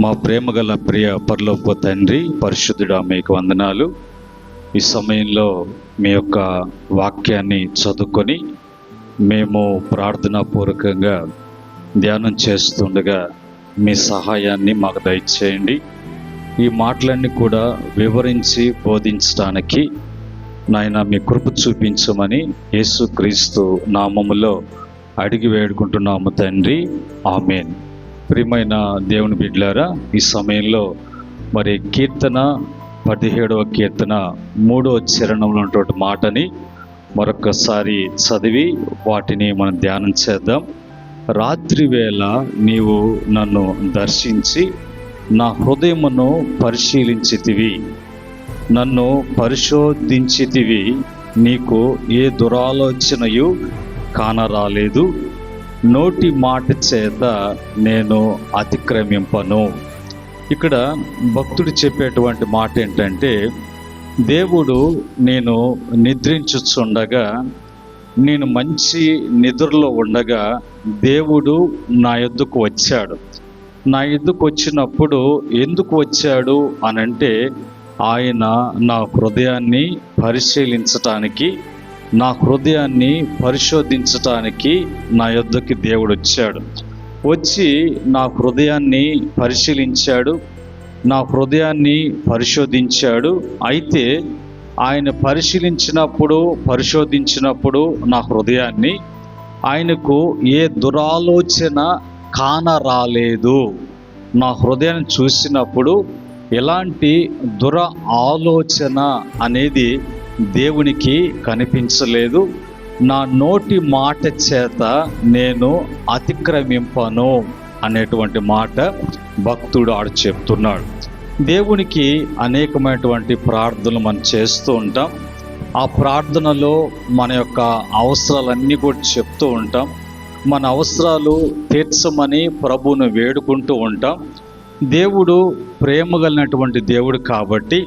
మా ప్రేమగల ప్రియ పరలోక తండ్రి, పరిశుద్ధుడా, మీకు వందనాలు. ఈ సమయంలో మీ యొక్క వాక్యాన్ని చదువుకొని మేము ప్రార్థనాపూర్వకంగా ధ్యానం చేస్తుండగా మీ సహాయాన్ని మాకు దయచేయండి. ఈ మాటలన్నీ కూడా వివరించి బోధించడానికి నాయన మీ కృప చూపించమని యేసుక్రీస్తు నామములో అడిగి వేడుకుంటున్నాము తండ్రి, ఆమేన్. ప్రియమైన దేవుని బిడ్డలారా, ఈ సమయంలో మరి కీర్తన 17వ కీర్తన 3వ చరణంలో ఉన్నటువంటి మాటని మరొకసారి చదివి వాటిని మనం ధ్యానం చేద్దాం. రాత్రి వేళ నీవు నన్ను దర్శించి నా హృదయమును పరిశీలించితివి, నన్ను పరిశోధించితివి, నీకు ఏ దురాలోచనయు కానరాలేదు, నోటి మాట చేత నేను అతిక్రమింపను. ఇక్కడ భక్తుడు చెప్పేటువంటి మాట ఏంటంటే, దేవుడు నేను నిద్రించుచుండగా, నేను మంచి నిద్రలో ఉండగా దేవుడు నా యొద్దకు వచ్చాడు. నా యొద్దకు వచ్చినప్పుడు ఎందుకు వచ్చాడు అనంటే, ఆయన నా హృదయాన్ని పరిశీలించటానికి, నా హృదయాన్ని పరిశోధించటానికి నా యొద్దకి దేవుడు వచ్చాడు. వచ్చి నా హృదయాన్ని పరిశీలించాడు, నా హృదయాన్ని పరిశోధించాడు. అయితే ఆయన పరిశోధించినప్పుడు నా హృదయాన్ని ఆయనకు ఏ దురాలోచన కానరాలేదు. నా హృదయాన్ని చూసినప్పుడు ఎలాంటి ఆలోచన అనేది దేవునికి కనిపించలేదు. నా నోటి మాట చేత నేను అతిక్రమింపను అనేటువంటి మాట భక్తుడు ఆడు చెప్తున్నాడు. దేవునికి అనేకమైనటువంటి ప్రార్థనలు మనం చేస్తూ ఉంటాం. ఆ ప్రార్థనలో మన యొక్క అవసరాలన్నీ కూడా చెప్తూ ఉంటాం. మన అవసరాలు తీర్చమని ప్రభువును వేడుకుంటూ ఉంటాం. దేవుడు ప్రేమ కలిగినటువంటి దేవుడు కాబట్టి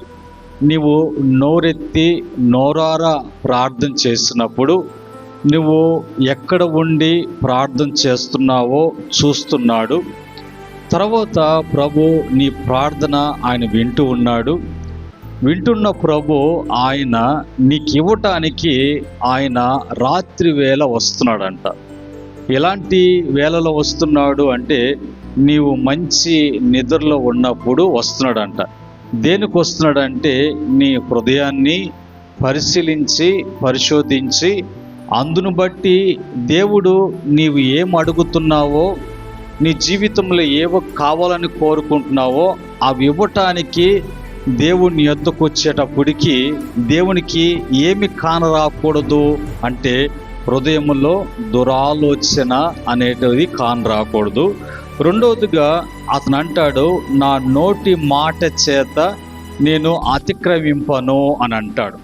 నీవు నోరెత్తి నోరారా ప్రార్థన చేసినప్పుడు నువ్వు ఎక్కడ ఉండి ప్రార్థన చేస్తున్నావో చూస్తున్నాడు. తర్వాత ప్రభు నీ ప్రార్థన ఆయన వింటూ ఉన్నాడు. వింటున్న ప్రభు ఆయన నీకు ఇవ్వటానికి ఆయన రాత్రి వేళ వస్తున్నాడంట. ఎలాంటి వేళలో వస్తున్నాడు అంటే, నీవు మంచి నిద్రలో ఉన్నప్పుడు వస్తున్నాడంట. దేనికి వస్తున్నాడంటే, నీ హృదయాన్ని పరిశోధించి అందును బట్టి దేవుడు నీవు ఏం అడుగుతున్నావో, నీ జీవితంలో ఏవో కావాలని కోరుకుంటున్నావో అవి ఇవ్వటానికి దేవుని యొద్దకు వచ్చేటప్పటికి దేవునికి ఏమి కానరాకూడదు అంటే, హృదయంలో దురాలోచన అనేటిది కానరాకూడదు. రెండవదిగా అతను అంటాడు, నా నోటి మాట చేత నేను అతిక్రమింపను అని అంటాడు.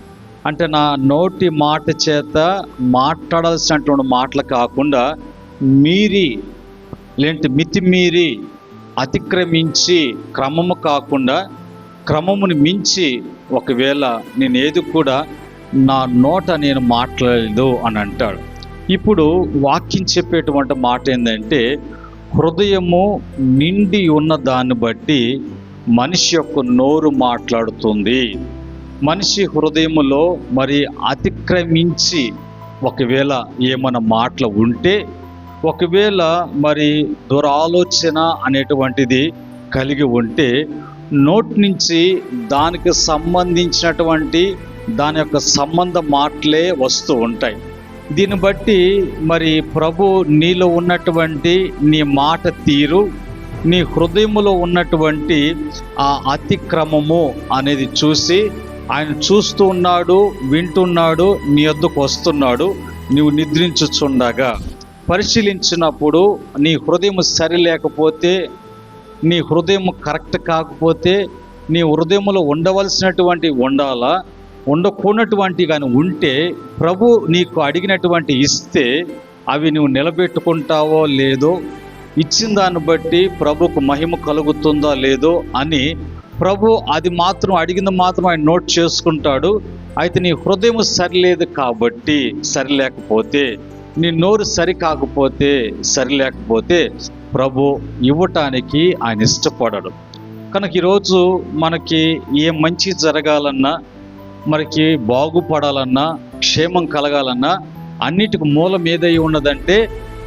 అంటే నా నోటి మాట చేత మాట్లాడాల్సినటువంటి మాటలు కాకుండా మితిమీరి అతిక్రమించి క్రమము కాకుండా క్రమమును మించి ఒకవేళ నేను ఏది కూడా నా నోట నేను మాట్లాడలేదు అని అంటాడు. ఇప్పుడు వాక్యం చెప్పేటువంటి మాట ఏంటంటే, హృదయము నిండి ఉన్న దాన్ని బట్టి మనిషి యొక్క నోరు మాట్లాడుతుంది. మనిషి హృదయములో మరి అతిక్రమించి ఒకవేళ ఏమైనా మాటలు ఉంటే, ఒకవేళ మరి దురాలోచన అనేటువంటిది కలిగి ఉంటే, నోటి నుంచి దానికి సంబంధించినటువంటి దాని యొక్క సంబంధ మాటలే వస్తూ ఉంటాయి. దీన్ని బట్టి మరి ప్రభు నీలో ఉన్నటువంటి నీ మాట తీరు, నీ హృదయములో ఉన్నటువంటి ఆ అతిక్రమము అనేది చూసి ఆయన చూస్తూ ఉన్నాడు, వింటున్నాడు, నీ యొద్దకు వస్తున్నాడు. నీవు నిద్రించుచుండగా పరిశీలించినప్పుడు నీ హృదయం సరి లేకపోతే, నీ హృదయం కరెక్ట్ కాకపోతే, నీ హృదయంలో ఉండవలసినటువంటి ఉండాలా, ఉండకూడనటువంటి కానీ ఉంటే ప్రభు నీకు అడిగినటువంటి ఇస్తే అవి నువ్వు నిలబెట్టుకుంటావో లేదో, ఇచ్చిన దాన్ని బట్టి ప్రభుకు మహిమ కలుగుతుందో లేదో అని ప్రభు అది మాత్రం అడిగింది మాత్రం ఆయన నోట్ చేసుకుంటాడు. అయితే నీ హృదయం సరిలేదు కాబట్టి, సరిలేకపోతే, నీ నోరు సరికాకపోతే, సరిలేకపోతే ప్రభు ఇవ్వటానికి ఆయన ఇష్టపడడు. కనుక ఈరోజు మనకి ఏ మంచి జరగాలన్నా, మనకి బాగుపడాలన్నా, క్షేమం కలగాలన్నా అన్నిటికి మూలం ఏదై ఉన్నదంటే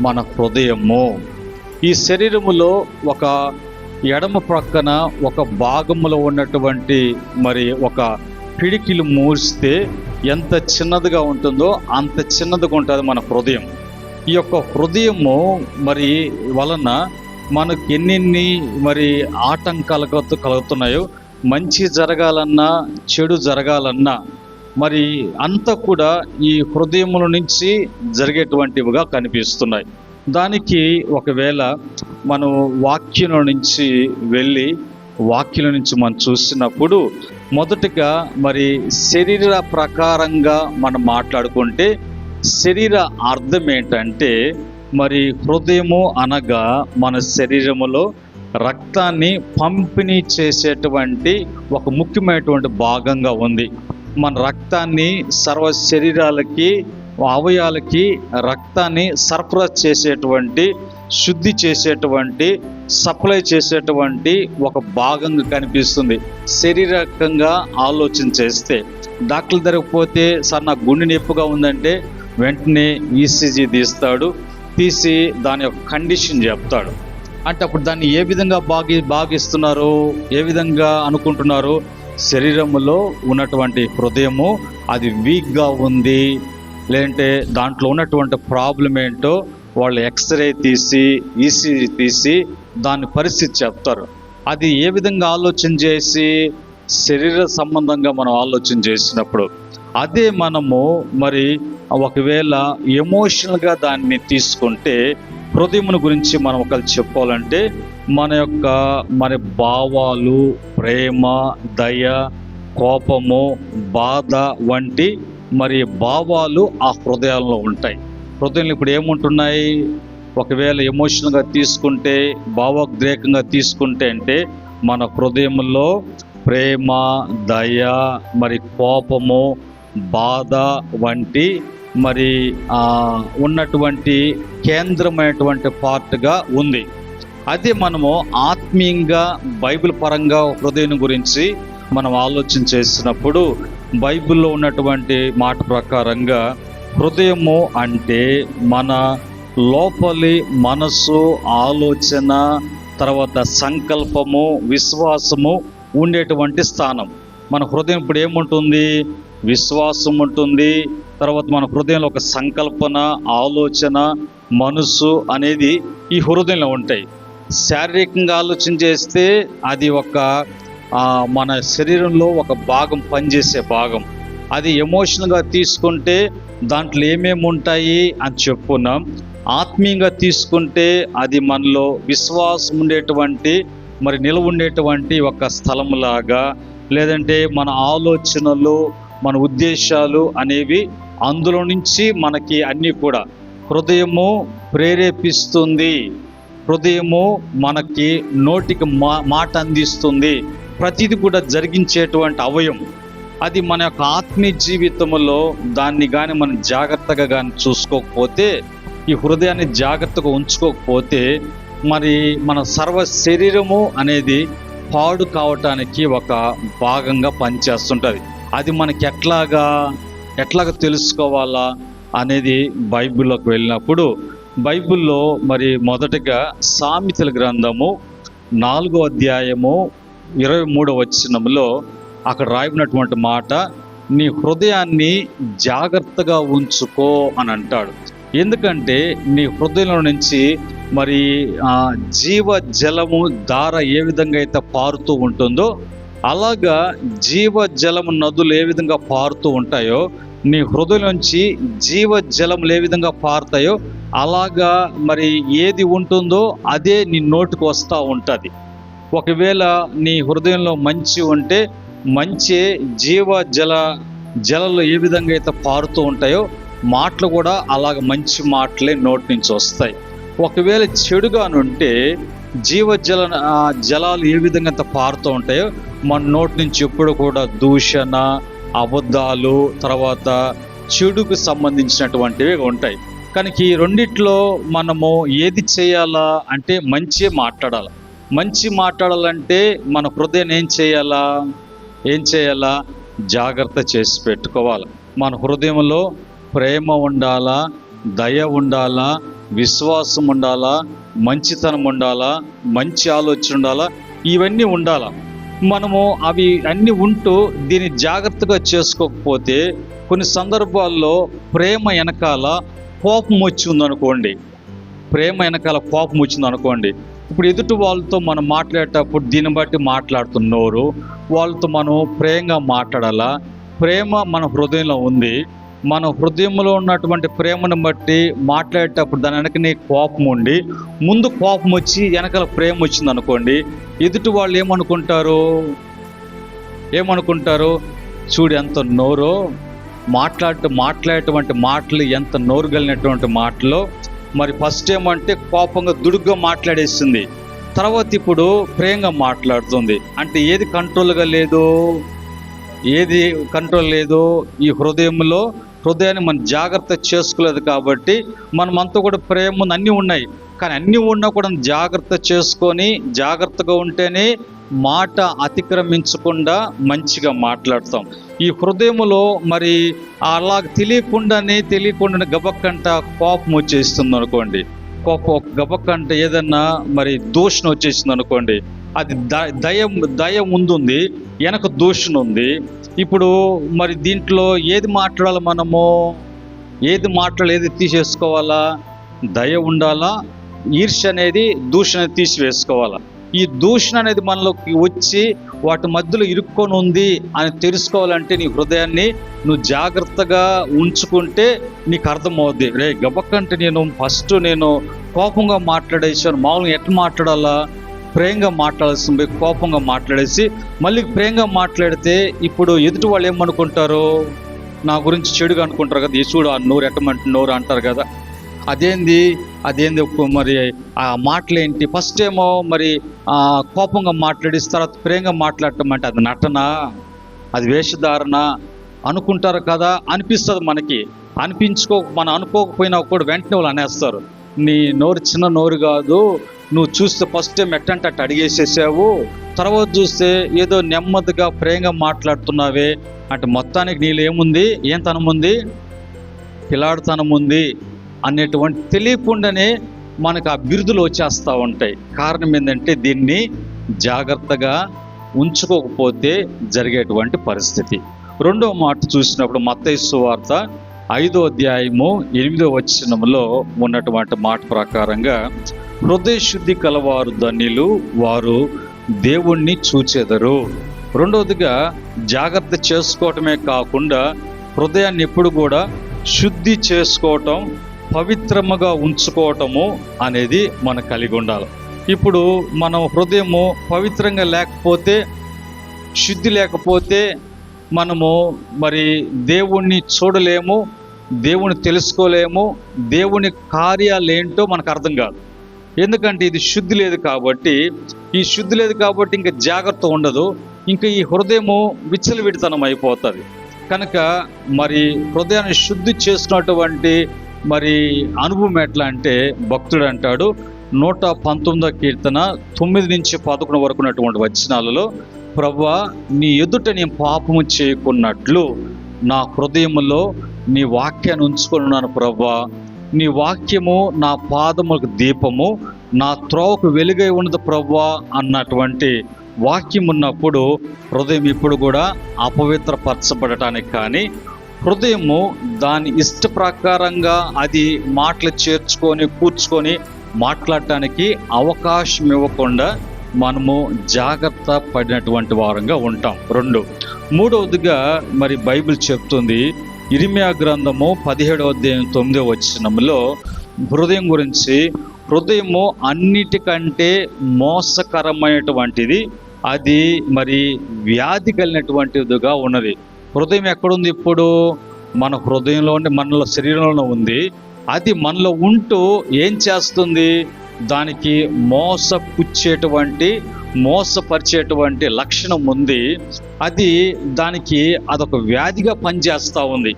మన హృదయము. ఈ శరీరములో ఒక ఎడమ ప్రక్కన ఒక భాగములో ఉన్నటువంటి ఒక పిడికిలు మూస్తే ఎంత చిన్నదిగా ఉంటుందో అంత చిన్నదిగా ఉంటుంది మన హృదయం. ఈ యొక్క హృదయము వలన మనకు ఎన్నెన్ని ఆటంకాలు కలుగుతున్నాయో, మంచి జరగాలన్నా చెడు జరగాలన్నా అంతా కూడా ఈ హృదయముల నుంచి జరిగేటువంటివిగా కనిపిస్తున్నాయి. దానికి ఒకవేళ మనం వాక్యం నుంచి వెళ్ళి వాక్యం నుంచి మనం చూసినప్పుడు మొదటగా శరీర ప్రకారంగా మనం మాట్లాడుకుంటే శరీర అర్థం ఏంటంటే హృదయము అనగా మన శరీరములో రక్తాన్ని పంపిణీ చేసేటువంటి ఒక ముఖ్యమైనటువంటి భాగంగా ఉంది. మన రక్తాన్ని సర్వ శరీరాలకి, అవయవాలకి రక్తాన్ని సరఫరా చేసేటువంటి, శుద్ధి చేసేటువంటి, సప్లై చేసేటువంటి ఒక భాగంగా కనిపిస్తుంది. శారీరకంగా ఆలోచన చేస్తే డాక్టర్ దగ్గరకు పోతే సార్ నాకు గుండె నొప్పిగా ఉందంటే వెంటనే ఈసీజీ తీస్తాడు, తీసి దాని యొక్క కండిషన్ చెప్తాడు. అంటే అప్పుడు దాన్ని ఏ విధంగా భాగిస్తున్నారు, ఏ విధంగా అనుకుంటున్నారు? శరీరములో ఉన్నటువంటి హృదయము అది వీక్గా ఉంది, లేదంటే దాంట్లో ఉన్నటువంటి ప్రాబ్లం ఏంటో వాళ్ళు ఎక్స్రే తీసి ఈసీజీ తీసి దాని పరిస్థితి చెప్తారు. అది ఏ విధంగా ఆలోచన చేసి శరీర సంబంధంగా మనం ఆలోచన చేసినప్పుడు అదే మనము ఒకవేళ ఎమోషనల్గా దాన్ని తీసుకుంటే హృదయమును గురించి మనం ఒకళ్ళు చెప్పాలంటే మన భావాలు, ప్రేమ, దయ, కోపము, బాధ వంటి భావాలు ఆ హృదయాల్లో ఉంటాయి. హృదయంలో ఇప్పుడు ఏముంటున్నాయి? ఒకవేళ ఎమోషనల్గా తీసుకుంటే, భావోద్రేకంగా తీసుకుంటే అంటే మన హృదయంలో ప్రేమ, దయ, కోపము, బాధ వంటి ఉన్నటువంటి కేంద్రమైనటువంటి పార్ట్గా ఉంది. అదే మనము ఆత్మీయంగా బైబిల్ పరంగా హృదయం గురించి మనం ఆలోచన చేసినప్పుడు బైబిల్లో ఉన్నటువంటి మాట ప్రకారంగా హృదయము అంటే మన లోపలి మనసు, ఆలోచన, తర్వాత సంకల్పము, విశ్వాసము ఉండేటువంటి స్థానం. మన హృదయం ఇప్పుడు ఏముంటుంది? విశ్వాసం ఉంటుంది. తర్వాత మన హృదయంలో ఒక సంకల్పన, ఆలోచన, మనసు అనేది ఈ హృదయంలో ఉంటాయి. శారీరకంగా ఆలోచన చేస్తే అది మన శరీరంలో ఒక భాగం, పనిచేసే భాగం. అది ఎమోషనల్గా తీసుకుంటే దాంట్లో ఏమేమి ఉంటాయి అని చెప్పుకున్నాం. ఆత్మీయంగా తీసుకుంటే అది మనలో విశ్వాసం ఉండేటువంటి నిలవ ఉండేటువంటి ఒక స్థలంలాగా, లేదంటే మన ఆలోచనలు, మన ఉద్దేశాలు అనేవి అందులో నుంచి మనకి అన్నీ కూడా హృదయము ప్రేరేపిస్తుంది. హృదయము మనకి నోటికి మాట అందిస్తుంది. ప్రతిది కూడా జరిగించేటువంటి అవయవం. అది మన యొక్క ఆత్మీయ జీవితంలో దాన్ని కానీ మనం జాగ్రత్తగా కానీ చూసుకోకపోతే, ఈ హృదయాన్ని జాగ్రత్తగా ఉంచుకోకపోతే మన సర్వ శరీరము అనేది పాడు కావటానికి ఒక భాగంగా పనిచేస్తుంటుంది. అది మనకి ఎట్లాగా తెలుసుకోవాలా అనేది బైబిల్లోకి వెళ్ళినప్పుడు బైబిల్లో మొదటగా సామెతల గ్రంథము 4వ అధ్యాయము 23వ వచనంలో అక్కడ రాయబడినటువంటి మాట, నీ హృదయాన్ని జాగ్రత్తగా ఉంచుకో అని అంటాడు. ఎందుకంటే నీ హృదయంలో నుంచి జీవ జలము ధార ఏ విధంగా అయితే పారుతూ ఉంటుందో అలాగా జీవ జలము నదులు ఏ విధంగా పారుతూ ఉంటాయో, నీ హృదయం నుంచి జీవ జలములు ఏ విధంగా పారుతాయో అలాగా ఏది ఉంటుందో అదే నీ నోటికి వస్తూ ఉంటుంది. ఒకవేళ నీ హృదయంలో మంచి ఉంటే మంచి జీవ జలాలు ఏ విధంగా అయితే పారుతూ ఉంటాయో మాటలు కూడా అలాగ మంచి మాటలే నోటి నుంచి వస్తాయి. ఒకవేళ చెడుగానుంటే జలాలు ఏ విధంగా అయితే పారుతూ ఉంటాయో మన నోటి నుంచి ఎప్పుడు కూడా దూషణ, అబద్ధాలు, తర్వాత చెడుకు సంబంధించినటువంటివి ఉంటాయి. కనుక ఈ రెండిట్లో మనము ఏది చేయాలా అంటే మంచి మాట్లాడాలి. మంచి మాట్లాడాలంటే మన హృదయాన్ని ఏం చేయాలా జాగ్రత్త చేసి పెట్టుకోవాలి. మన హృదయంలో ప్రేమ ఉండాలా, దయ ఉండాలా, విశ్వాసం ఉండాలా, మంచితనం ఉండాలా, మంచి ఆలోచన ఉండాలా, ఇవన్నీ ఉండాలా. మనము అవి అన్నీ ఉంటూ దీన్ని జాగ్రత్తగా చేసుకోకపోతే కొన్ని సందర్భాల్లో ప్రేమ వెనకాల కోపం వచ్చిందనుకోండి, ఇప్పుడు ఎదుటి వాళ్ళతో మనం మాట్లాడేటప్పుడు దీన్ని బట్టి మాట్లాడుతున్నారు, వాళ్ళతో మనం ప్రేమగా మాట్లాడాలా. ప్రేమ మన హృదయంలో ఉంది, మన హృదయంలో ఉన్నటువంటి ప్రేమను బట్టి మాట్లాడేటప్పుడు దాని వెనకనే కోపం ఉండి, ముందు కోపం వచ్చి వెనకాల ప్రేమ వచ్చింది అనుకోండి, ఎదుటి వాళ్ళు ఏమనుకుంటారు, చూడు ఎంత నోరో, మాట్లాడేటువంటి మాటలు ఎంత నోరు కలిగినటువంటి మాటలు. మరి ఫస్ట్ ఏమంటే కోపంగా దుడుగ్గా మాట్లాడేసింది, తర్వాత ఇప్పుడు ప్రేమగా మాట్లాడుతుంది. అంటే ఏది కంట్రోల్ లేదు ఈ హృదయాన్ని మనం జాగ్రత్త చేసుకోలేదు. కాబట్టి మనమంతా కూడా ప్రేమ ఉంది, అన్నీ ఉన్నాయి, కానీ అన్నీ ఉన్నా కూడా జాగ్రత్త చేసుకొని జాగ్రత్తగా ఉంటేనే మాట అతిక్రమించకుండా మంచిగా మాట్లాడతాం. ఈ హృదయంలో మరి అలా తెలియకుండానే గబక్కంట కోపం వచ్చేస్తుంది అనుకోండి, గబక్కంట ఏదన్నా మరి దూషణ వచ్చేసింది అనుకోండి, అది దయ ముందుంది, వెనక దూషణ ఉంది. ఇప్పుడు మరి దీంట్లో ఏది మాట్లాడాలి, ఏది తీసేసుకోవాలా? దయ ఉండాలా, ఈర్ష్య అనేది దూషణ తీసివేసుకోవాలా. ఈ దూషణ అనేది మనలోకి వచ్చి వాటి మధ్యలో ఇరుక్కొని ఉంది అని తెలుసుకోవాలంటే నీ హృదయాన్ని నువ్వు జాగ్రత్తగా ఉంచుకుంటే నీకు అర్థమవుద్ది. గబక్కంటే నేను కోపంగా మాట్లాడేసాను, మామూలుగా ఎట్లా మాట్లాడాలా? ప్రేమగా మాట్లాడాల్సింది కోపంగా మాట్లాడేసి మళ్ళీ ప్రేమగా మాట్లాడితే ఇప్పుడు ఎదుటి వాళ్ళు ఏమనుకుంటారు, నా గురించి చెడుగా అనుకుంటారు కదా, చూడు ఆ నోరు ఎట్టమంటే నోరు అంటారు కదా. అదేంది మరి ఆ మాటలేంటి? ఫస్ట్ ఏమో మరి కోపంగా మాట్లాడిన తర్వాత ప్రేమగా మాట్లాడటం అంటే అది నటన, అది వేషధారణ అనుకుంటారు కదా, అనిపిస్తుంది మనకి. మనం అనుకోకపోయినా కూడా వెంటనే వాళ్ళు అనేస్తారు, నీ నోరు చిన్న నోరు కాదు, నువ్వు చూస్తే ఫస్ట్ టైం ఎట్టంటే అట్టు అడిగేసేసావు, తర్వాత చూస్తే ఏదో నెమ్మదిగా ప్రేమగా మాట్లాడుతున్నావే అంటే మొత్తానికి నీళ్ళు ఏం తనం ఉంది, పిల్లాడుతనం ఉంది అనేటువంటి తెలియకుండానే మనకు ఆ బిరుదులు వచ్చేస్తూ ఉంటాయి. కారణం ఏంటంటే దీన్ని జాగ్రత్తగా ఉంచుకోకపోతే జరిగేటువంటి పరిస్థితి. రెండవ మాట చూసినప్పుడు మత్తయి సువార్త 5వ అధ్యాయము 8వ వచనంలో ఉన్నటువంటి మాట ప్రకారంగా, హృదయ శుద్ధి కలవారు ధన్యులు, వారు దేవుణ్ణి చూచెదరు. రెండవదిగా జాగ్రత్త చేసుకోవటమే కాకుండా హృదయాన్ని ఎప్పుడు కూడా శుద్ధి చేసుకోవటం, పవిత్రముగా ఉంచుకోవటము అనేది మనం కలిగి ఉండాలి. ఇప్పుడు మనం హృదయము పవిత్రంగా లేకపోతే, శుద్ధి లేకపోతే మనము మరి దేవుణ్ణి చూడలేము, దేవుని తెలుసుకోలేము, దేవుని కార్యాలు ఏంటో మనకు అర్థం కాదు. ఎందుకంటే ఇది శుద్ధి లేదు కాబట్టి. ఈ శుద్ధి లేదు కాబట్టి ఇంకా జాగ్రత్త ఉండదు, ఇంకా ఈ హృదయము విచ్చలవిడితనం అయిపోతుంది. కనుక మరి హృదయాన్ని శుద్ధి చేసుకున్నటువంటి మరి అనుభవం ఎట్లా అంటే, భక్తుడు అంటాడు 119వ కీర్తన 9 నుంచి 11 వరకు ఉన్నటువంటి వచనాలలో, ప్రభువా నీ ఎదుట నేను పాపము చేయకున్నట్లు నా హృదయములో నీ వాక్యాన్ని ఉంచుకున్నాను ప్రభువా, నీ వాక్యము నా పాదములకు దీపము, నా త్రోవకు వెలుగై ఉన్నది ప్రభువా అన్నటువంటి వాక్యం ఉన్నప్పుడు హృదయం ఇప్పుడు కూడా అపవిత్రపరచబడటానికి కానీ, హృదయము దాని ఇష్ట ప్రకారంగా అది మాటలు చేర్చుకొని కూర్చుకొని మాట్లాడటానికి అవకాశం ఇవ్వకుండా మనము జాగ్రత్త పడినటువంటి వారంగా ఉంటాం. మూడవదిగా మరి బైబిల్ చెప్తుంది, ఇర్మియా గ్రంథము 17వ అధ్యాయం 9వ వచనంలో హృదయం గురించి, హృదయము అన్నిటికంటే మోసకరమైనటువంటిది, అది మరి వ్యాధి కలిగినటువంటిదిగా ఉన్నది. హృదయం ఎక్కడుంది? ఇప్పుడు మన హృదయంలో ఉండి మనలో శరీరంలో ఉంది. అది మనలో ఉంటూ ఏం చేస్తుంది? దానికి మోసపరిచేటువంటి లక్షణం ఉంది. అదొక వ్యాధిగా పనిచేస్తూ ఉంది.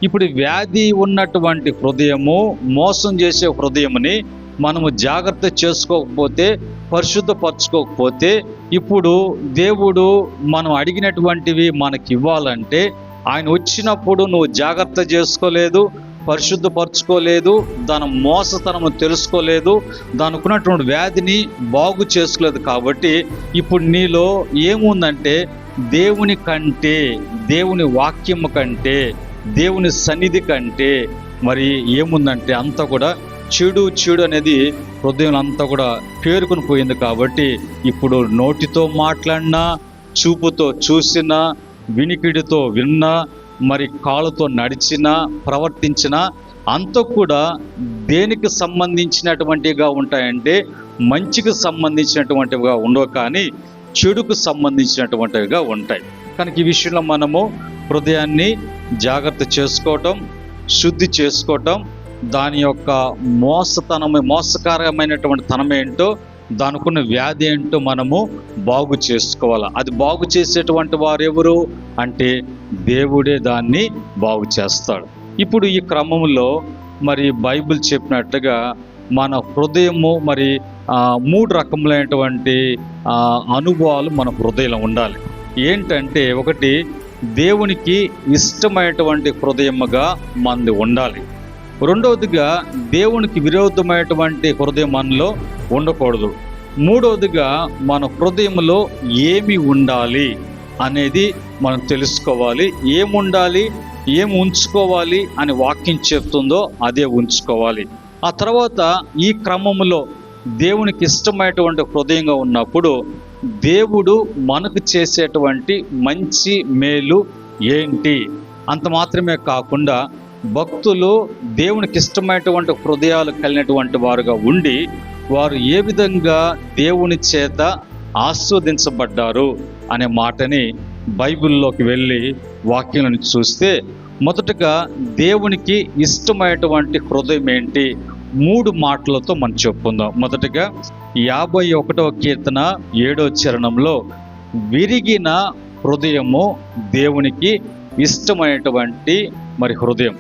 ఇప్పుడు వ్యాధి ఉన్నటువంటి హృదయము, మోసం చేసే హృదయముని మనము జాగ్రత్త చేసుకోకపోతే, పరిశుద్ధపరచుకోకపోతే, ఇప్పుడు దేవుడు మనం అడిగినటువంటివి మనకి ఇవ్వాలంటే ఆయన వచ్చినప్పుడు నువ్వు జాగ్రత్త చేసుకోలేదు, పరిశుద్ధపరచుకోలేదు, దాని మోసతనము తెలుసుకోలేదు, దానికి ఉన్నటువంటి వ్యాధిని బాగు చేసుకోలేదు. కాబట్టి ఇప్పుడు నీలో ఏముందంటే దేవుని కంటే, దేవుని వాక్యము కంటే, దేవుని సన్నిధి కంటే మరి ఏముందంటే అంతా కూడా చెడు అనేది హృదయం అంతా కూడా పేరుకుని పోయింది. కాబట్టి ఇప్పుడు నోటితో మాట్లాడినా, చూపుతో చూసినా, వినికిడితో విన్నా, మరి కాళ్ళతో నడిచినా, ప్రవర్తించినా అంతా కూడా దేనికి సంబంధించినటువంటివిగా ఉంటాయంటే మంచికి సంబంధించినటువంటివిగా ఉండవు, కానీ చెడుకు సంబంధించినటువంటివిగా ఉంటాయి. కనుక ఈ విషయంలో మనము హృదయాన్ని జాగ్రత్త చేసుకోవటం, శుద్ధి చేసుకోవటం, దాని యొక్క మోసకరమైనటువంటి తనం ఏంటో, దానికున్న వ్యాధి ఏంటో మనము బాగు చేసుకోవాలి. అది బాగు చేసేటువంటి వారు ఎవరు అంటే దేవుడే దాన్ని బాగు చేస్తాడు. ఇప్పుడు ఈ క్రమంలో మరి బైబిల్ చెప్పినట్టుగా మన హృదయము మరి 3 రకములైనటువంటి అనుభవాలు మన హృదయంలో ఉండాలి. ఏంటంటే, ఒకటి దేవునికి ఇష్టమైనటువంటి హృదయముగా మనది ఉండాలి. రెండవదిగా దేవునికి విరోధమైనటువంటి హృదయం మనలో ఉండకూడదు. మూడవదిగా మన హృదయంలో ఏమి ఉండాలి అనేది మనం తెలుసుకోవాలి. ఏముండాలి, ఏమి ఉంచుకోవాలి అని వాక్యం చెప్తుందో అదే ఉంచుకోవాలి. ఆ తర్వాత ఈ క్రమంలో దేవునికి ఇష్టమైనటువంటి హృదయంగా ఉన్నప్పుడు దేవుడు మనకు చేసేటువంటి మంచి మేలు ఏంటి, అంత మాత్రమే కాకుండా భక్తులు దేవునికి ఇష్టమైనటువంటి హృదయాలు కలిగినటువంటి వారుగా ఉండి వారు ఏ విధంగా దేవుని చేత ఆస్వాదించబడ్డారు అనే మాటని బైబిల్లోకి వెళ్ళి వాక్యాలను చూస్తే, మొదటగా దేవునికి ఇష్టమైనటువంటి హృదయం ఏంటి 3 మాటలతో మనం చెప్పుకుందాం. మొదటగా 51వ కీర్తన 7వ చరణంలో విరిగిన హృదయము దేవునికి ఇష్టమైనటువంటి మరి హృదయం.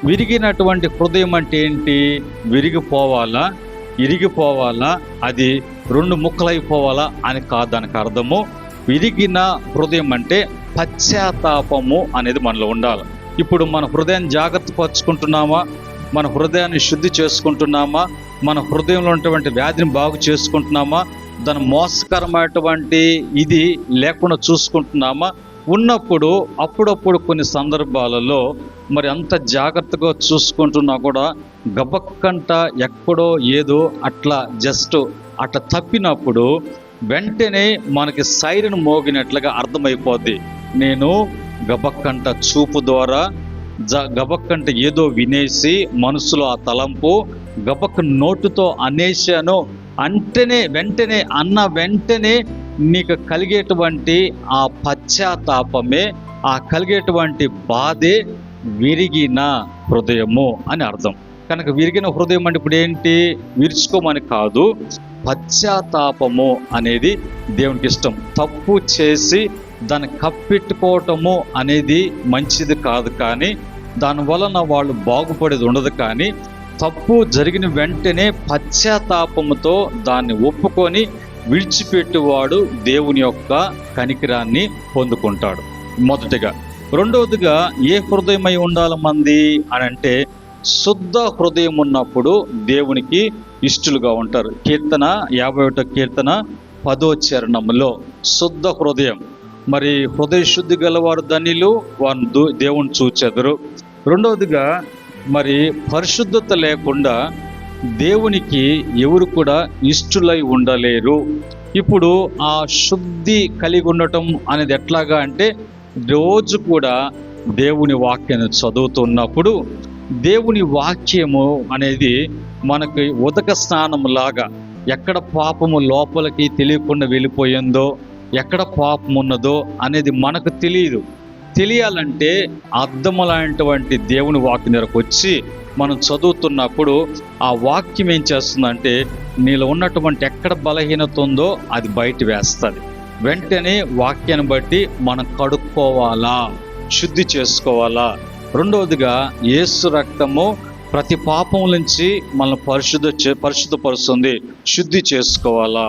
విరిగినటువంటి హృదయం అంటే ఏంటి? విరిగిపోవాలా, ఇరిగిపోవాలా, అది 2 ముక్కలైపోవాలా అని కాదు దానికి అర్థము. విరిగిన హృదయం అంటే పశ్చాత్తాపము అనేది మనలో ఉండాలి. ఇప్పుడు మన హృదయాన్ని జాగ్రత్త పరుచుకుంటున్నామా, మన హృదయాన్ని శుద్ధి చేసుకుంటున్నామా, మన హృదయంలో ఉన్నటువంటి వ్యాధిని బాగు చేసుకుంటున్నామా, దాని మోసకరమైనటువంటి ఇది లేకుండా చూసుకుంటున్నామా? ఉన్నప్పుడు అప్పుడప్పుడు కొన్ని సందర్భాలలో మరి అంత జాగ్రత్తగా చూసుకుంటున్నా కూడా గబక్కంట ఎక్కడో ఏదో అట్లా జస్ట్ అట్లా తప్పినప్పుడు వెంటనే మనకి సైరన్ మోగినట్లుగా అర్థమైపోద్ది. నేను గబక్కంట చూపు ద్వారా గబక్కంట ఏదో వినేసి మనసులో ఆ తలంపు గబక్క నోటుతో అనేశాను అంటేనే వెంటనే నీకు కలిగేటువంటి ఆ పశ్చాత్తాపమే, ఆ కలిగేటువంటి బాధే విరిగిన హృదయము అని అర్థం. కనుక విరిగిన హృదయం అంటే ఇప్పుడు ఏంటి? విరుచుకోమని కాదు, పశ్చాత్తాపము అనేది దేవునికి ఇష్టం. తప్పు చేసి దాన్ని కప్పెట్టుకోవటము అనేది మంచిది కాదు, కానీ దానివలన వాళ్ళు బాగుపడేది ఉండదు. కానీ తప్పు జరిగిన వెంటనే పశ్చాత్తాపముతో దాన్ని ఒప్పుకొని విడిచిపెట్టేవాడు దేవుని యొక్క కనికరాన్ని పొందుకుంటాడు మొదటిగా. రెండవదిగా ఏ హృదయమై ఉండాలి మంది అని అంటే శుద్ధ హృదయం ఉన్నప్పుడు దేవునికి ఇష్టలుగా ఉంటారు. కీర్తన 51వ కీర్తన 10వ చరణంలో శుద్ధ హృదయం, మరి హృదయ శుద్ధి గలవారు ధన్యులు, వారు దేవుని చూచెదరు. రెండవదిగా మరి పరిశుద్ధత లేకుండా దేవునికి ఎవరు కూడా ఇష్టలై ఉండలేరు. ఇప్పుడు ఆ శుద్ధి కలిగి ఉండటం అనేది ఎట్లాగా అంటే రోజు కూడా దేవుని వాక్యాన్ని చదువుతున్నప్పుడు దేవుని వాక్యము అనేది మనకి ఉదక స్నానం లాగా, ఎక్కడ పాపము లోపలికి తెలియకుండా వెళ్ళిపోయిందో, ఎక్కడ పాపం ఉన్నదో అనేది మనకు తెలియాలంటే అర్థములైనటువంటి దేవుని వాక్యం దగ్గరకు వచ్చి మనం చదువుతున్నప్పుడు ఆ వాక్యం ఏం చేస్తుందంటే నీలో ఉన్నటువంటి ఎక్కడ బలహీనత ఉందో అది బయట వేస్తుంది. వెంటనే వాక్యాన్ని బట్టి మనం కడుక్కోవాలా, శుద్ధి చేసుకోవాలా, రెండవదిగా యేసు రక్తము ప్రతి పాపం నుంచి మనల్ని పరిశుద్ధపరుస్తుంది, శుద్ధి చేసుకోవాలా.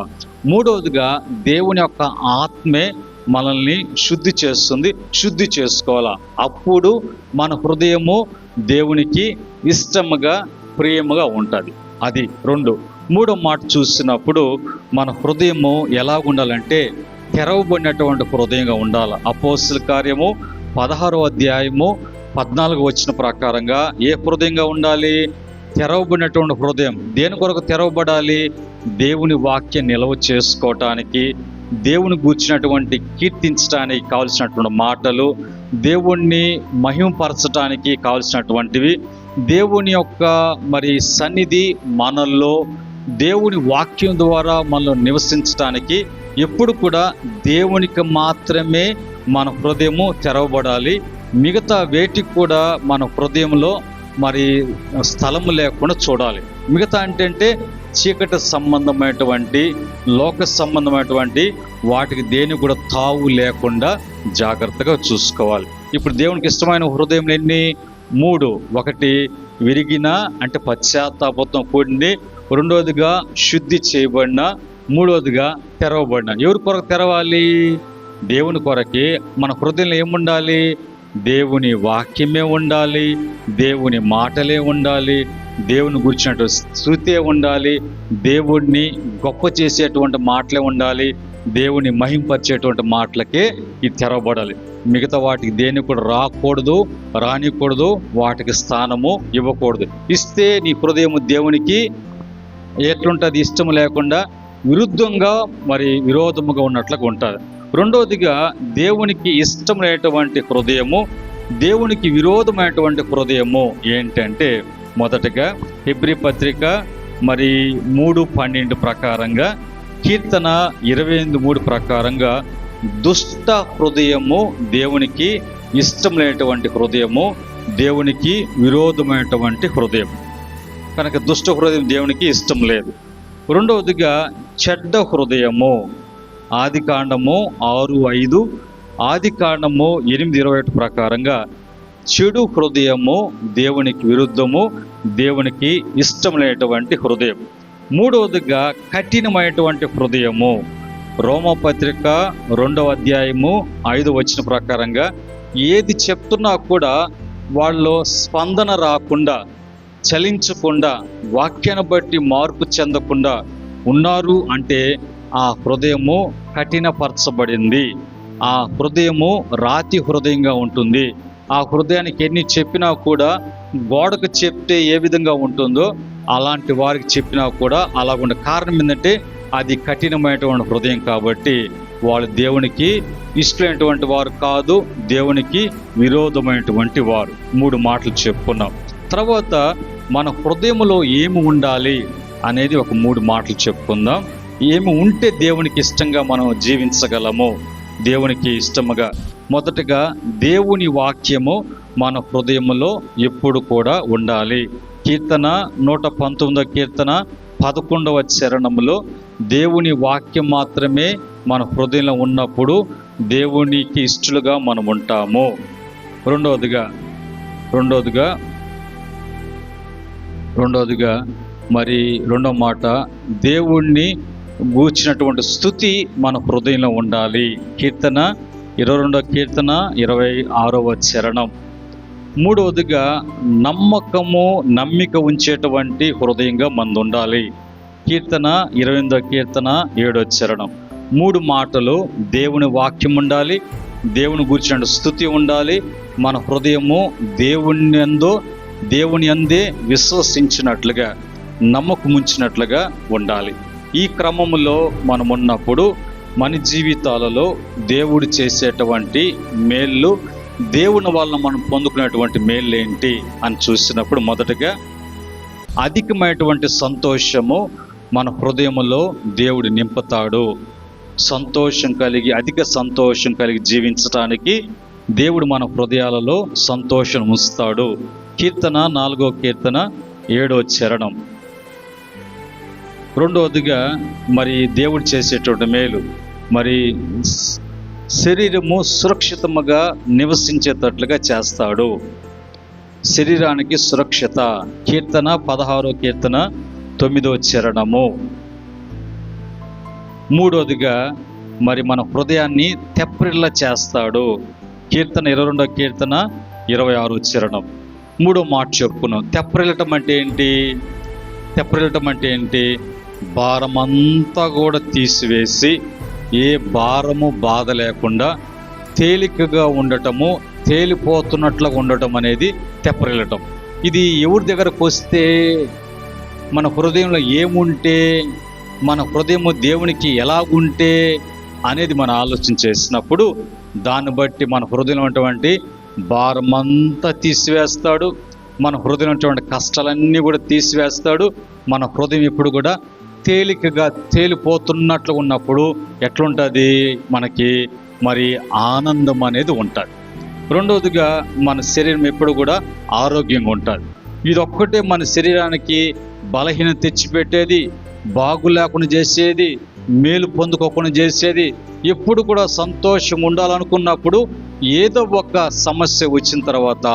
మూడవదిగా దేవుని యొక్క ఆత్మే మనల్ని శుద్ధి చేస్తుంది, శుద్ధి చేసుకోవాలా. అప్పుడు మన హృదయము దేవునికి ఇష్టముగా ప్రియముగా ఉంటుంది. అది రెండు. మూడో మాట చూసినప్పుడు మన హృదయము ఎలా ఉండాలంటే తెరవబడినటువంటి హృదయంగా ఉండాలి. అపోస్తలుల కార్యము 16వ అధ్యాయము 14 వచ్చిన ప్రకారంగా ఏ హృదయంగా ఉండాలి? తెరవబడినటువంటి హృదయం. దేని కొరకు తెరవబడాలి? దేవుని వాక్యం నిల్వ చేసుకోవటానికి, దేవుని గూర్చినటువంటి కీర్తించడానికి కావలసినటువంటి మాటలు, దేవుణ్ణి మహిమపరచడానికి కావలసినటువంటివి, దేవుని యొక్క సన్నిధి మనల్లో, దేవుని వాక్యం ద్వారా మనలో నివసించడానికి ఎప్పుడు కూడా దేవునికి మాత్రమే మన హృదయము తెరవబడాలి. మిగతా వేటికి కూడా మన హృదయంలో స్థలము లేకుండా చూడాలి. మిగతా అంటే చీకటి సంబంధమైనటువంటి, లోక సంబంధమైనటువంటి వాటికి దేనికి కూడా తావు లేకుండా జాగ్రత్తగా చూసుకోవాలి. ఇప్పుడు దేవునికి ఇష్టమైన హృదయం ఎన్ని? 3. ఒకటి విరిగిన అంటే పశ్చాత్తాపంతో కూడింది, రెండవదిగా శుద్ధి చేయబడిన, మూడవదిగా తెరవబడిన. ఎవరి కొరకు తెరవాలి? దేవుని కొరకే. మన హృదయంలో ఏముండాలి? దేవుని వాక్యమే ఉండాలి, దేవుని మాటలే ఉండాలి, దేవుని గురించినటువంటి స్తుతే ఉండాలి, దేవుణ్ణి గొప్ప చేసేటువంటి మాటలే ఉండాలి, దేవుని మహింపరిచేటువంటి మాటలకే ఇది తెరవబడాలి. మిగతా వాటికి దేనికి కూడా రాకూడదు, రానికూడదు, వాటికి స్థానము ఇవ్వకూడదు. ఇస్తే నీ హృదయము దేవునికి ఎట్లుంటుంది? ఇష్టం లేకుండా విరుద్ధంగా విరోధముగా ఉన్నట్లుగా ఉంటుంది. రెండవదిగా దేవునికి ఇష్టమైనటువంటి హృదయము, దేవునికి విరోధమైనటువంటి హృదయము ఏంటంటే, మొదటగా హెబ్రీ పత్రిక 3:12 ప్రకారంగా, కీర్తన 28:3 ప్రకారంగా దుష్ట హృదయము దేవునికి ఇష్టం లేనటువంటి హృదయము, దేవునికి విరోధమైనటువంటి హృదయం. కనుక దుష్ట హృదయం దేవునికి ఇష్టం లేదు. రెండవదిగా చెడ్డ హృదయము, ఆదికాండము 6:5, ఆదికాండము 8:21 ప్రకారంగా చెడు హృదయము దేవునికి విరుద్ధము, దేవునికి ఇష్టం లేనటువంటి హృదయం. మూడవదిగా కఠినమైనటువంటి హృదయము, రోమపత్రిక 2వ అధ్యాయము 5 వచ్చిన ప్రకారంగా ఏది చెప్తున్నా కూడా వాళ్ళు స్పందన రాకుండా, చలించకుండా, వాక్యాన్ని బట్టి మార్పు చెందకుండా ఉన్నారు అంటే ఆ హృదయము కఠినపరచబడింది. ఆ హృదయము రాతి హృదయంగా ఉంటుంది. ఆ హృదయానికి ఎన్ని చెప్పినా కూడా, గోడకు చెప్తే ఏ విధంగా ఉంటుందో అలాంటి వారికి చెప్పినా కూడా అలాగుండే. కారణం ఏంటంటే అది కఠినమైనటువంటి హృదయం కాబట్టి వాళ్ళు దేవునికి ఇష్టమైనటువంటి వారు కాదు, దేవునికి విరోధమైనటువంటి వారు. 3 మాటలు చెప్పుకున్నాం. తర్వాత మన హృదయంలో ఏమి ఉండాలి అనేది ఒక 3 మాటలు చెప్పుకుందాం. ఏమి ఉంటే దేవునికి ఇష్టంగా మనం జీవించగలము, దేవునికి ఇష్టముగా. మొదటగా దేవుని వాక్యము మన హృదయంలో ఎప్పుడు కూడా ఉండాలి. కీర్తన 119వ కీర్తన 11వ చరణంలో దేవుని వాక్యం మాత్రమే మన హృదయంలో ఉన్నప్పుడు దేవునికి ఇష్టలుగా మనం ఉంటాము. రెండవదిగా రెండవ మాట, దేవుణ్ణి గూర్చినటువంటి స్తుతి మన హృదయంలో ఉండాలి. కీర్తన 22వ కీర్తన 26వ చరణం. మూడవదిగా నమ్మిక ఉంచేటువంటి హృదయంగా మనది ఉండాలి. కీర్తన 28వ కీర్తన 7వ చరణం. 3 మాటలు, దేవుని వాక్యం ఉండాలి, దేవుని గూర్చిన స్తుతి ఉండాలి, మన హృదయము దేవుని అందే విశ్వసించినట్లుగా, నమ్మకం ఉంచినట్లుగా ఉండాలి. ఈ క్రమంలో మనం ఉన్నప్పుడు మన జీవితాలలో దేవుడు చేసేటువంటి మేళ్ళు, దేవుని వల్ల మనం పొందుకునేటువంటి మేళ్ళు ఏంటి అని చూసినప్పుడు, మొదటగా అధికమైనటువంటి సంతోషము మన హృదయంలో దేవుడు నింపుతాడు. అధిక సంతోషం కలిగి జీవించడానికి దేవుడు మన హృదయాలలో సంతోషం ఉంచుతాడు. కీర్తన 4వ కీర్తన 7వ చరణం. రెండవదిగా దేవుడు చేసేటువంటి మేలు, శరీరము సురక్షితముగా నివసించేటట్లుగా చేస్తాడు. శరీరానికి సురక్షిత. కీర్తన 16వ కీర్తన 9వ చరణము. మూడోదిగా మరి మన హృదయాన్ని తెప్రిల్ల చేస్తాడు. కీర్తన 22వ కీర్తన 26వ చరణం. మూడో మాట చెప్పుకున్నాం. తెప్రిల్లటం అంటే ఏంటి? తెప్రిల్లటం అంటే ఏంటి? భారమంతా కూడా తీసివేసి ఏ భారము బాధ లేకుండా తేలికగా ఉండటము, తేలిపోతున్నట్లుగా ఉండటం అనేది తెప్రిల్లటం. ఇది ఎవరి దగ్గరకు వస్తే, మన హృదయంలో ఏముంటే, మన హృదయము దేవునికి ఎలాగుంటే అనేది మనం ఆలోచన చేసినప్పుడు దాన్ని బట్టి మన హృదయంలో ఉన్నటువంటి భారమంతా తీసివేస్తాడు. మన హృదయంలో ఉన్నటువంటి కష్టాలన్నీ కూడా తీసివేస్తాడు. మన హృదయం ఎప్పుడు కూడా తేలికగా తేలిపోతున్నట్లు ఉన్నప్పుడు ఎట్లుంటుంది? మనకి మరి ఆనందం అనేది ఉంటుంది. రెండవదిగా మన శరీరం ఎప్పుడు కూడా ఆరోగ్యంగా ఉంటుంది. ఇదొక్కటే మన శరీరానికి బలహీనత తెచ్చిపెట్టేది, బాగు లేకుండా చేసేది, మేలు పొందుకోకుండా చేసేది. ఎప్పుడు కూడా సంతోషం ఉండాలనుకున్నప్పుడు ఏదో ఒక సమస్య వచ్చిన తర్వాత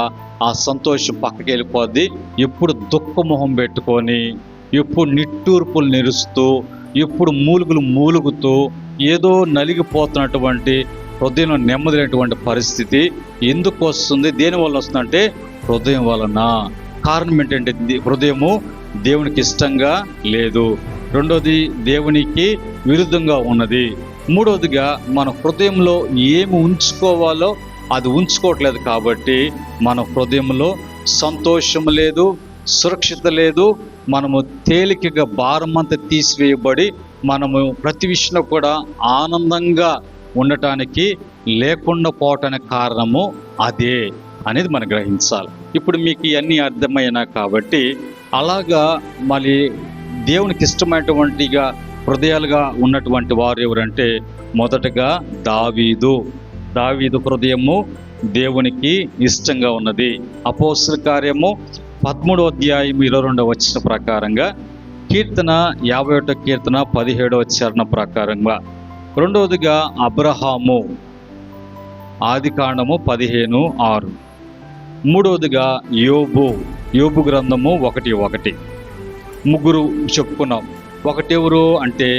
ఆ సంతోషం పక్కకి వెళ్ళిపోద్ది. ఎప్పుడు దుఃఖమొహం పెట్టుకొని, ఎప్పుడు నిట్టూర్పులు నిరుస్తూ, ఎప్పుడు మూలుగుతూ ఏదో నలిగిపోతున్నటువంటి హృదయంలో నెమ్మది లేనటువంటి పరిస్థితి ఎందుకు వస్తుంది? దేనివల్ల వస్తుందంటే హృదయం వలన. కారణం ఏంటంటే హృదయము దేవునికి ఇష్టంగా లేదు. రెండోది దేవునికి విరుద్ధంగా ఉన్నది. మూడవదిగా మన హృదయంలో ఏమి ఉంచుకోవాలో అది ఉంచుకోవట్లేదు. కాబట్టి మన హృదయంలో సంతోషం లేదు, సురక్షిత లేదు. మనము తేలికగా భారమంతా తీసివేయబడి మనము ప్రతి విషయంలో కూడా ఆనందంగా ఉండటానికి లేకుండా పోవటానికి కారణము అదే అనేది మనం గ్రహించాలి. ఇప్పుడు మీకు ఇవన్నీ అర్థమైనా కాబట్టి అలాగా మళ్ళీ దేవునికి ఇష్టమైనటువంటిగా హృదయాలుగా ఉన్నటువంటి వారు ఎవరంటే మొదటగా దావీదు హృదయము దేవునికి ఇష్టంగా ఉన్నది. అపోస్తల కార్యము 13వ అధ్యాయం 22వ వచన ప్రకారంగా, కీర్తన 51వ కీర్తన 17వ చరణం ప్రకారంగా. రెండవదిగా అబ్రహాము, ఆదికాండము 15:6. మూడవదిగా యోబు గ్రంథము 1:1. ముగ్గురు చెప్పుకున్నాం. ఒకటెవరు అంటే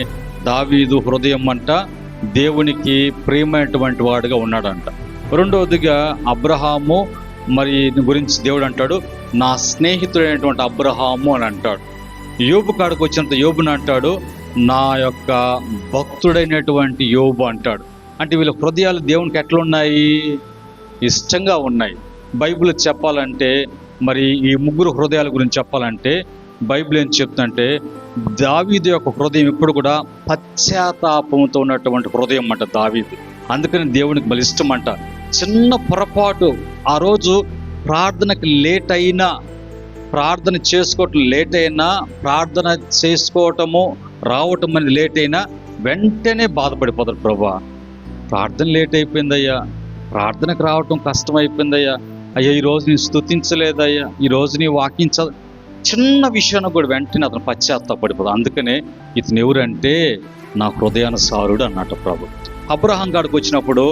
దావీదు హృదయం అంట దేవునికి ప్రియమైనటువంటి వాడుగా ఉన్నాడంట. రెండవదిగా అబ్రహాము, మరి గురించి దేవుడు అంటాడు నా స్నేహితుడైనటువంటి అబ్రహాము అని అంటాడు. యోబు కాడికి వచ్చినంత యోబుని అంటాడు నా యొక్క భక్తుడైనటువంటి యోబు అంటాడు. అంటే వీళ్ళ హృదయాలు దేవునికి ఎట్లున్నాయి? ఇష్టంగా ఉన్నాయి. బైబిల్ చెప్పాలంటే, మరి ఈ ముగ్గురు హృదయాల గురించి చెప్పాలంటే బైబిల్ ఏం చెప్తుందంటే దావీదు యొక్క హృదయం ఇప్పుడు కూడా పశ్చాత్తాపంతో ఉన్నటువంటి హృదయం అంట దావీదు. అందుకని దేవునికి బలి ఇష్టం అంట. చిన్న పొరపాటు, ఆ రోజు ప్రార్థనకి లేట్ అయినా, ప్రార్థన చేసుకోవటం లేట్ అయినా, ప్రార్థన చేసుకోవటము రావటం అనేది లేట్ అయినా వెంటనే బాధపడిపోతాడు. ప్రభా, ప్రార్థన లేట్ అయిపోయిందయ్యా, ప్రార్థనకు రావటం కష్టం అయిపోయిందయ్యా, అయ్యా ఈరోజు నేను స్తుతించలేదయ్యా, ఈరోజు నీ వాకించ, చిన్న విషయాన్ని కూడా వెంటనే అతను పశ్చాత్తాపడిపోతాడు. అందుకనే ఇతను ఎవరంటే నా హృదయానుసారుడు అన్నట్టు ప్రభు. అబ్రహాం కాడికి వచ్చినప్పుడు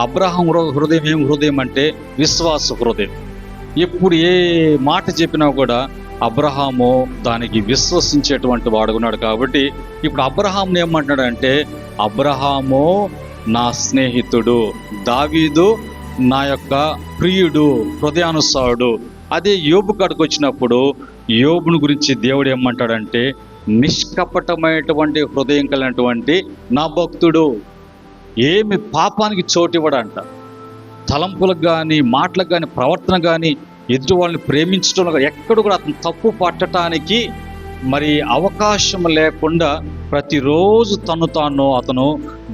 అబ్రహాం హృదయం ఏం హృదయం అంటే విశ్వాస హృదయం. ఎప్పుడు ఏ మాట చెప్పినా కూడా అబ్రహాము దానికి విశ్వసించేటువంటి వాడుకున్నాడు. కాబట్టి ఇప్పుడు అబ్రహాంని ఏమంటున్నాడంటే అబ్రహాము నా స్నేహితుడు, దావీదు నా యొక్క ప్రియుడు, హృదయానుసారుడు. అదే యోబు కాడికి వచ్చినప్పుడు యోబుని గురించి దేవుడు ఏమంటాడంటే నిష్కపటమైనటువంటి హృదయం కలిగినటువంటి నా భక్తుడు, ఏమి పాపానికి చోటు ఇవ్వడంట. తలంపులకు కానీ, మాటలకు కానీ, ప్రవర్తన కానీ, ఎదుటి వాళ్ళని ప్రేమించడంలో ఎక్కడ కూడా అతను తప్పు పట్టడానికి మరి అవకాశం లేకుండా ప్రతిరోజు తాను అతను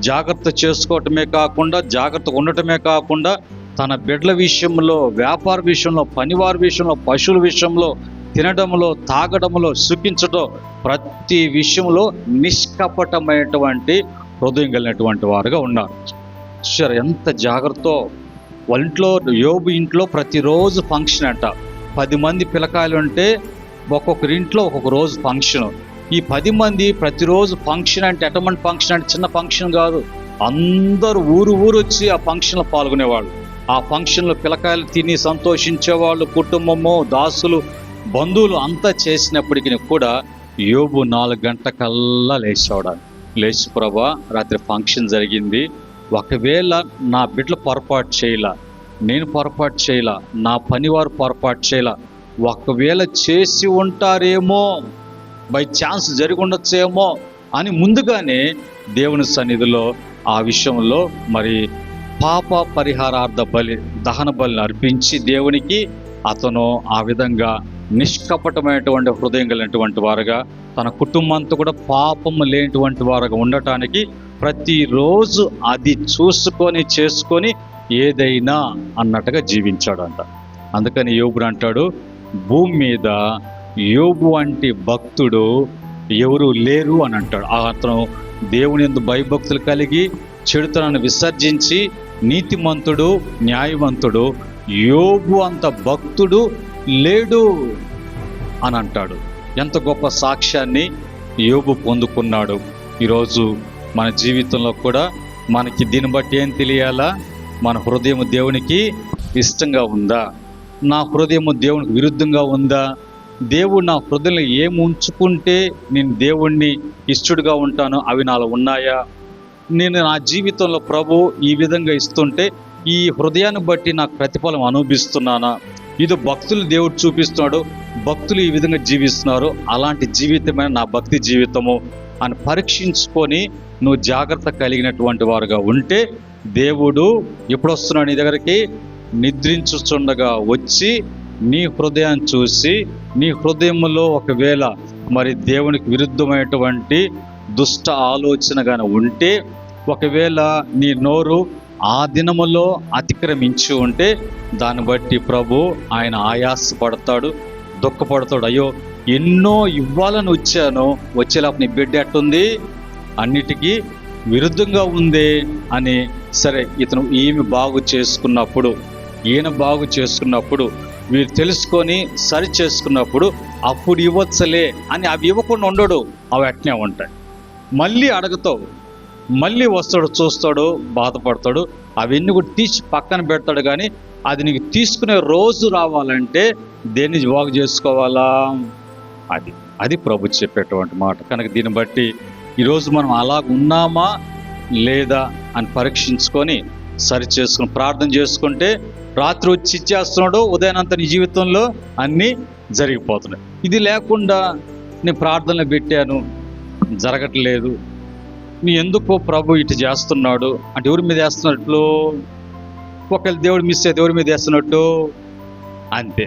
జాగ్రత్త చేసుకోవటమే కాకుండా, జాగ్రత్తగా ఉండటమే కాకుండా, తన బిడ్డల విషయంలో, వ్యాపార విషయంలో, పనివారి విషయంలో, పశువుల విషయంలో, తినడంలో, తాగడంలో, సుఖించడం, ప్రతి విషయంలో నిష్కపటమైనటువంటి హృదయం కలిగినటువంటి వారుగా ఉన్నారు. సరే, ఎంత జాగ్రత్త. వాళ్ళ ఇంట్లో, యోబు ఇంట్లో ప్రతిరోజు ఫంక్షన్ అంట. 10 మంది పిల్లకాయలు ఉంటే ఒక్కొక్కరింట్లో ఒక్కొక్క రోజు ఫంక్షన్. ఈ 10 మంది ప్రతిరోజు ఫంక్షన్ అంటే ఎటువంటి ఫంక్షన్ అంటే చిన్న ఫంక్షన్ కాదు. అందరూ ఊరు వచ్చి ఆ ఫంక్షన్లో పాల్గొనేవాళ్ళు. ఆ ఫంక్షన్లో పిల్లకాయలు తిని సంతోషించేవాళ్ళు, కుటుంబము, దాసులు, బంధువులు అంతా చేసినప్పటికీ కూడా యోబు 4 గంటలకల్లా లేచాడు. లేచి, ప్రభా రాత్రి ఫంక్షన్ జరిగింది, ఒకవేళ నా బిడ్డలు పొరపాటు చేయలా, నేను పొరపాటు చేయలా, నా పనివారు పొరపాటు చేయలా, ఒకవేళ చేసి ఉంటారేమో, బై ఛాన్స్ జరిగి ఉండొచ్చేమో అని ముందుగానే దేవుని సన్నిధిలో ఆ విషయంలో మరి పాప పరిహారార్థ బలి, దహన బలిని అర్పించి దేవునికి అతను ఆ విధంగా నిష్కపటమైనటువంటి హృదయం కలిగినటువంటి వారుగా, తన కుటుంబంతో కూడా పాపము లేనటువంటి వారుగా ఉండటానికి ప్రతిరోజు అది చూసుకొని చేసుకొని ఏదైనా అన్నట్టుగా జీవించాడంట. అందుకని యోబు అంటాడు, భూమి మీద యోబు వంటి భక్తుడు ఎవరు లేరు అని అంటాడు. అతను దేవుని యందు భయభక్తులు కలిగి చెడుతనాన్ని విసర్జించి నీతిమంతుడు, న్యాయవంతుడు, యోబు అంత భక్తుడు లేడు అని అంటాడు. ఎంత గొప్ప సాక్ష్యాన్ని యోబు పొందుకున్నాడు. ఈరోజు మన జీవితంలో కూడా మనకి దీన్ని బట్టి ఏం తెలియాలా? మన హృదయం దేవునికి ఇష్టంగా ఉందా? నా హృదయము దేవునికి విరుద్ధంగా ఉందా? దేవుడు నా హృదయంలో ఏమి ఉంచుకుంటే నేను దేవుణ్ణి ఇష్టడుగా ఉంటానో అవి నాలో ఉన్నాయా? నేను నా జీవితంలో ప్రభు ఈ విధంగా ఇస్తుంటే ఈ హృదయాన్ని బట్టి నాకు ప్రతిఫలం అనుభవిస్తున్నానా? ఇది భక్తులు దేవుడు చూపిస్తున్నాడు, భక్తులు ఈ విధంగా జీవిస్తున్నారు, అలాంటి జీవితమైన నా భక్తి జీవితము అని పరీక్షించుకొని నువ్వు జాగ్రత్త కలిగినటువంటి వారుగా ఉంటే దేవుడు ఎప్పుడు వస్తున్నాడు నీ దగ్గరికి? నిద్రించుచుండగా వచ్చి నీ హృదయాన్ని చూసి, నీ హృదయంలో ఒకవేళ మరి దేవునికి విరుద్ధమైనటువంటి దుష్ట ఆలోచన గాని ఉంటే, ఒకవేళ నీ నోరు ఆ దినములో అతిక్రమించి ఉంటే దాన్ని బట్టి ప్రభు ఆయన ఆయాసపడతాడు, దుఃఖపడతాడు. అయ్యో ఎన్నో ఇవ్వాలని వచ్చాను, వచ్చేలాపు నీ బిడ్డ ఎట్టుంది, అన్నిటికీ విరుద్ధంగా ఉంది అని. సరే, ఇతను ఈమె బాగు చేసుకున్నప్పుడు, ఈయన బాగు చేసుకున్నప్పుడు, వీరు తెలుసుకొని సరి చేసుకున్నప్పుడు అప్పుడు ఇవ్వచ్చలే అని అవి ఇవ్వకుండా ఉండడు, అవి అట్నే ఉంటాయి. మళ్ళీ అడుగుతావు, మళ్ళీ వస్తాడు, చూస్తాడు, బాధపడతాడు, అవన్నీ కూడా తీసి పక్కన పెడతాడు. కానీ అది నీకు తీసుకునే రోజు రావాలంటే దేన్ని బాగు చేసుకోవాలా? అది ప్రభు చెప్పేటువంటి మాట. కనుక దీన్ని బట్టి ఈరోజు మనం అలాగ ఉన్నామా లేదా అని పరీక్షించుకొని సరి చేసుకుని ప్రార్థన చేసుకుంటే రాత్రి వచ్చి ఇచ్చేస్తున్నాడు, ఉదయానంతా నీ జీవితంలో అన్నీ జరిగిపోతున్నాయి. ఇది లేకుండా నేను ప్రార్థనలు పెట్టాను, జరగట్లేదు, నీ ఎందుకో ప్రభు ఇటు చేస్తున్నాడు అంటే ఎవరి మీద వేస్తున్నట్లు? ఒకవేళ దేవుడు మిస్ అయితే ఎవరి మీద వేస్తున్నట్టు? అంతే.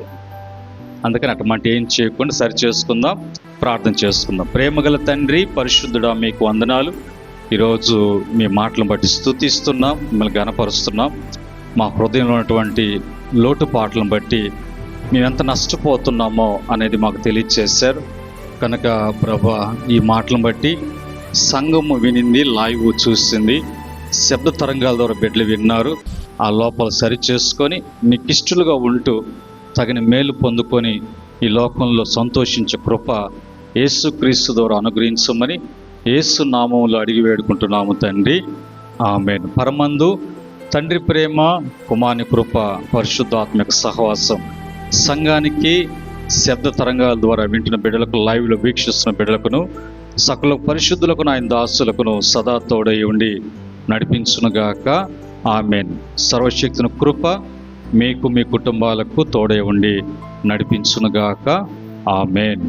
అందుకని అటువంటి ఏం చేయకుండా సరి చేసుకుందాం, ప్రార్థన చేసుకుందాం. ప్రేమగల తండ్రి, పరిశుద్ధుడా, మీకు వందనాలు. ఈరోజు మీ మాటలను బట్టి స్తుతిస్తున్నాం, మిమ్మల్ని ఘనపరుస్తున్నాం. మా హృదయంలో ఉన్నటువంటి లోటుపాట్లను బట్టి మేము ఎంత నష్టపోతున్నామో అనేది మాకు తెలియచేశారు. కనుక ప్రభా, ఈ మాటలను బట్టి సంఘము వినింది, లైవ్ చూసింది, శబ్ద తరంగాల ద్వారా బిడ్డలు విన్నారు. ఆ లోపల సరి చేసుకొని నీకు ఇష్టలుగా ఉంటూ తగిన మేలు పొందుకొని ఈ లోకంలో సంతోషించే కృప యేసుక్రీస్తు ద్వారా అనుగ్రహించమని యేసు నామములో అడిగి వేడుకుంటున్నాము తండ్రి, ఆమేన్. పరమందు తండ్రి ప్రేమ, కుమారుని కృప, పరిశుద్ధాత్మక సహవాసం సంఘానికి, శబ్ద తరంగాల ద్వారా వింటున్న బిడ్డలకు, లైవ్లో వీక్షిస్తున్న బిడ్డలకును, సకల పరిశుద్ధులకు, ఆయన దాసులకును సదా తోడై ఉండి నడిపించునుగాక. ఆమేన్. సర్వశక్తిని కృప మీకు, మీ కుటుంబాలకు తోడై ఉండి నడిపించునుగాక. ఆమేన్.